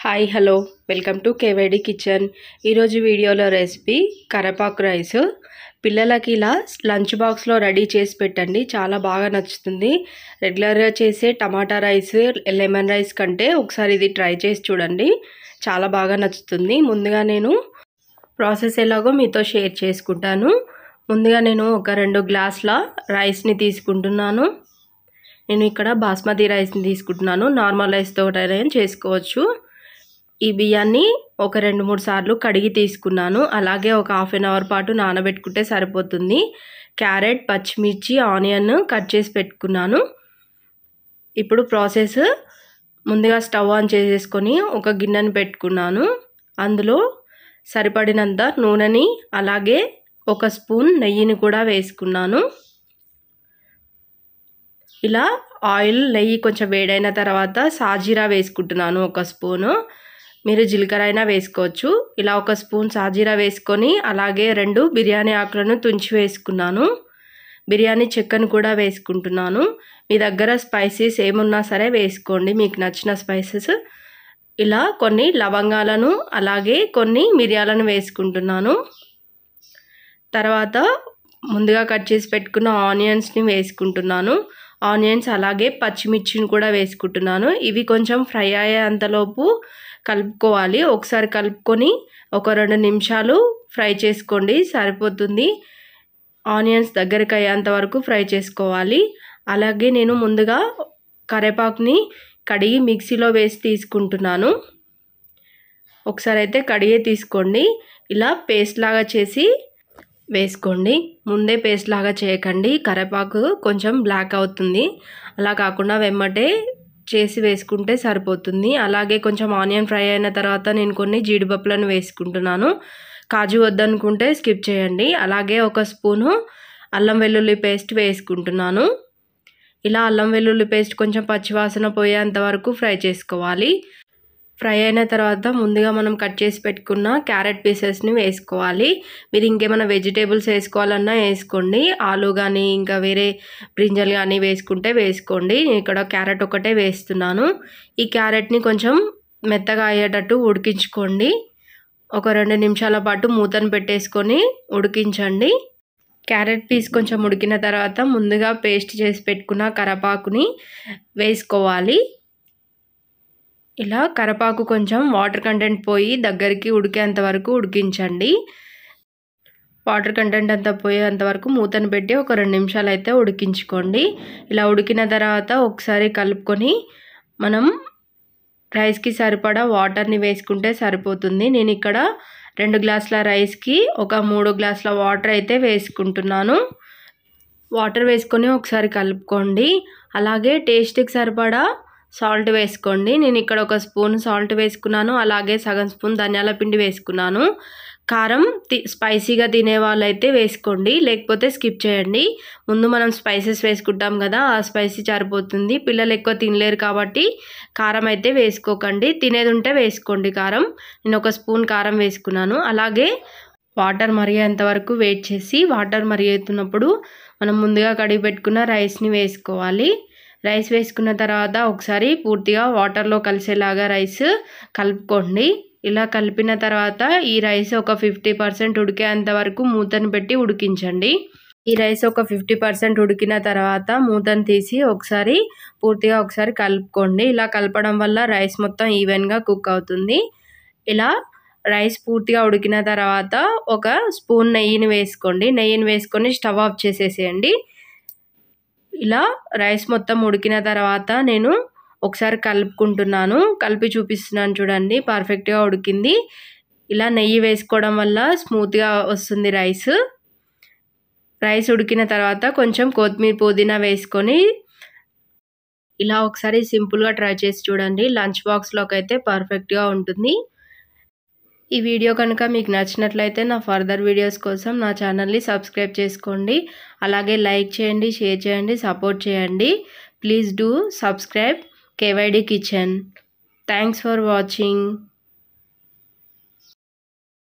Hi hello welcome to KYD kitchen. ఈరోజు వీడియోలో recipe కరేపాకు రైస్. పిల్లలకి ఇలా లంచ్ బాక్స్లో రెడీ చేసి పెట్టండి, చాలా బాగా నచ్చుతుంది. రెగ్యులర్గా చేసే టమాటా రైస్, లెమన్ రైస్ కంటే ఒకసారి ఇది ట్రై చేసి చూడండి, చాలా బాగా నచ్చుతుంది. ముందుగా నేను ప్రాసెస్ ఎలాగో మీతో షేర్ చేసుకుంటాను. ముందుగా నేను ఒక 2 గ్లాసుల రైస్ని తీసుకుంటున్నాను. నేను ఇక్కడ బాస్మతి రైస్ని తీసుకుంటున్నాను, నార్మల్ రైస్తో చేసుకోవచ్చు. ఈ బియ్యాన్ని ఒక 2-3 సార్లు కడిగి తీసుకున్నాను. అలాగే ఒక హాఫ్ అన్ అవర్ పాటు నానబెట్టుకుంటే సరిపోతుంది. క్యారెట్, పచ్చిమిర్చి, ఆనియన్ కట్ చేసి పెట్టుకున్నాను. ఇప్పుడు ప్రాసెస్, ముందుగా స్టవ్ ఆన్ చేసేసుకొని ఒక గిన్నెను పెట్టుకున్నాను. అందులో సరిపడినంత నూనెని, అలాగే 1 స్పూన్ నెయ్యిని కూడా వేసుకున్నాను. ఇలా ఆయిల్, నెయ్యి కొంచెం వేడైన తర్వాత సాజీరా వేసుకుంటున్నాను 1 స్పూను. మీరు జీలకర్ర అయినా వేసుకోవచ్చు. ఇలా 1 స్పూన్ సాజీరా వేసుకొని, అలాగే 2 బిర్యానీ ఆకులను తుంచి వేసుకున్నాను. బిర్యానీ చెక్కను కూడా వేసుకుంటున్నాను. మీ దగ్గర స్పైసెస్ ఏమున్నా సరే వేసుకోండి, మీకు నచ్చిన స్పైసెస్. ఇలా కొన్ని లవంగాలను, అలాగే కొన్ని మిరియాలను వేసుకుంటున్నాను. తర్వాత ముందుగా కట్ చేసి పెట్టుకున్న ఆనియన్స్ని వేసుకుంటున్నాను. ఆనియన్స్ అలాగే పచ్చిమిర్చిని కూడా వేసుకుంటున్నాను. ఇవి కొంచెం ఫ్రై అయ్యేంతలోపు కలుపుకోవాలి. ఒకసారి కలుపుకొని ఒక 2 నిమిషాలు ఫ్రై చేసుకోండి, సరిపోతుంది. ఆనియన్స్ దగ్గరికి అయ్యేంత వరకు ఫ్రై చేసుకోవాలి. అలాగే నేను ముందుగా కరివేపాకుని కడిగి మిక్సీలో వేసి తీసుకుంటున్నాను. ఒకసారి అయితే కడిగే తీసుకోండి. ఇలా పేస్ట్ లాగా చేసి వేసుకోండి. ముందే పేస్ట్ లాగా చేయకండి, కరివేపాకు కొంచెం బ్లాక్ అవుతుంది. అలా కాకుండా వెమ్మటే చేసి వేసుకుంటే సరిపోతుంది. అలాగే కొంచెం ఆనియన్ ఫ్రై అయిన తర్వాత నేను కొన్ని జీడిపప్పులను వేసుకుంటున్నాను. కాజు వద్దనుకుంటే స్కిప్ చేయండి. అలాగే 1 స్పూను అల్లం వెల్లుల్లి పేస్ట్ వేసుకుంటున్నాను. ఇలా అల్లం వెల్లుల్లి పేస్ట్ కొంచెం పచ్చివాసన పోయేంత వరకు ఫ్రై చేసుకోవాలి. ఫ్రై అయిన తర్వాత ముందుగా మనం కట్ చేసి పెట్టుకున్న క్యారెట్ పీసెస్ని వేసుకోవాలి. మీరు ఇంకేమైనా వెజిటేబుల్స్ వేసుకోవాలన్నా వేసుకోండి. ఆలు కానీ ఇంకా వేరే బ్రింజల్ కానీ వేసుకుంటే వేసుకోండి. నేను ఇక్కడ క్యారెట్ ఒకటే వేస్తున్నాను. ఈ క్యారెట్ని కొంచెం మెత్తగా అయ్యేటట్టు ఉడికించుకోండి. ఒక 2 నిమిషాల పాటు మూతను పెట్టేసుకొని ఉడికించండి. క్యారెట్ పీస్ కొంచెం ఉడికిన తర్వాత ముందుగా పేస్ట్ చేసి పెట్టుకున్న కరివేపాకుని వేసుకోవాలి. ఇలా కరివేపాకు కొంచెం వాటర్ కంటెంట్ పోయి దగ్గరికి ఉడికేంత వరకు ఉడికించండి. వాటర్ కంటెంట్ అంతా పోయేంత వరకు మూతను పెట్టి ఒక 2 నిమిషాలు అయితే ఉడికించుకోండి. ఇలా ఉడికిన తర్వాత ఒకసారి కలుపుకొని మనం రైస్కి సరిపడా వాటర్ని వేసుకుంటే సరిపోతుంది. నేను ఇక్కడ 2 గ్లాసుల రైస్కి ఒక 3 గ్లాసుల వాటర్ అయితే వేసుకుంటున్నాను. వాటర్ వేసుకొని ఒకసారి కలుపుకోండి. అలాగే టేస్ట్కి సరిపడా సాల్ట్ వేసుకోండి. నేను ఇక్కడ 1 స్పూన్ సాల్ట్ వేసుకున్నాను. అలాగే సగం స్పూన్ ధనియాల పిండి వేసుకున్నాను. కారం స్పైసీగా తినే వాళ్ళైతే వేసుకోండి, లేకపోతే స్కిప్ చేయండి. ముందు మనం స్పైసెస్ వేసుకుంటాం కదా, ఆ స్పైసీ సరిపోతుంది. పిల్లలు ఎక్కువ తినలేరు కాబట్టి కారం అయితే వేసుకోకండి. తినేది ఉంటే వేసుకోండి కారం. నేను 1 స్పూన్ కారం వేసుకున్నాను. అలాగే వాటర్ మరిగేంత వరకు వెయిట్ చేసి, వాటర్ మరిగేస్తున్నప్పుడు మనం ముందుగా కడిగి పెట్టుకున్న రైస్ని వేసుకోవాలి. రైస్ వేసుకున్న తర్వాత ఒకసారి పూర్తిగా వాటర్లో కలిసేలాగా రైస్ కలుపుకోండి. ఇలా కలిపిన తర్వాత ఈ రైస్ ఒక 50% ఉడికేంత వరకు మూతను పెట్టి ఉడికించండి. ఈ రైస్ ఒక 50% ఉడికిన తర్వాత మూతను తీసి పూర్తిగా ఒకసారి కలుపుకోండి. ఇలా కలపడం వల్ల రైస్ మొత్తం ఈవెన్గా కుక్ అవుతుంది. ఇలా రైస్ పూర్తిగా ఉడికిన తర్వాత 1 స్పూన్ నెయ్యిని వేసుకోండి. నెయ్యిని వేసుకొని స్టవ్ ఆఫ్ చేసేసేయండి. ఇలా రైస్ మొత్తం ఉడికిన తర్వాత నేను ఒకసారి కలుపుకుంటున్నాను. కలిపి చూపిస్తున్నాను చూడండి, పర్ఫెక్ట్గా ఉడికింది. ఇలా నెయ్యి వేసుకోవడం వల్ల స్మూత్గా వస్తుంది రైస్. రైస్ ఉడికిన తర్వాత కొంచెం కొత్తిమీర, పుదీనా వేసుకొని ఇలా ఒకసారి సింపుల్గా ట్రై చేసి చూడండి. లంచ్ బాక్స్లోకి అయితే పర్ఫెక్ట్గా ఉంటుంది. ఈ వీడియో కనుక మీకు నచ్చినట్లయితే నా ఫర్దర్ వీడియోస్ కోసం నా ఛానల్ని సబ్స్క్రైబ్ చేసుకోండి. అలాగే లైక్ చేయండి, షేర్ చేయండి, సపోర్ట్ చేయండి. Please do subscribe KYD kitchen. Thanks for watching.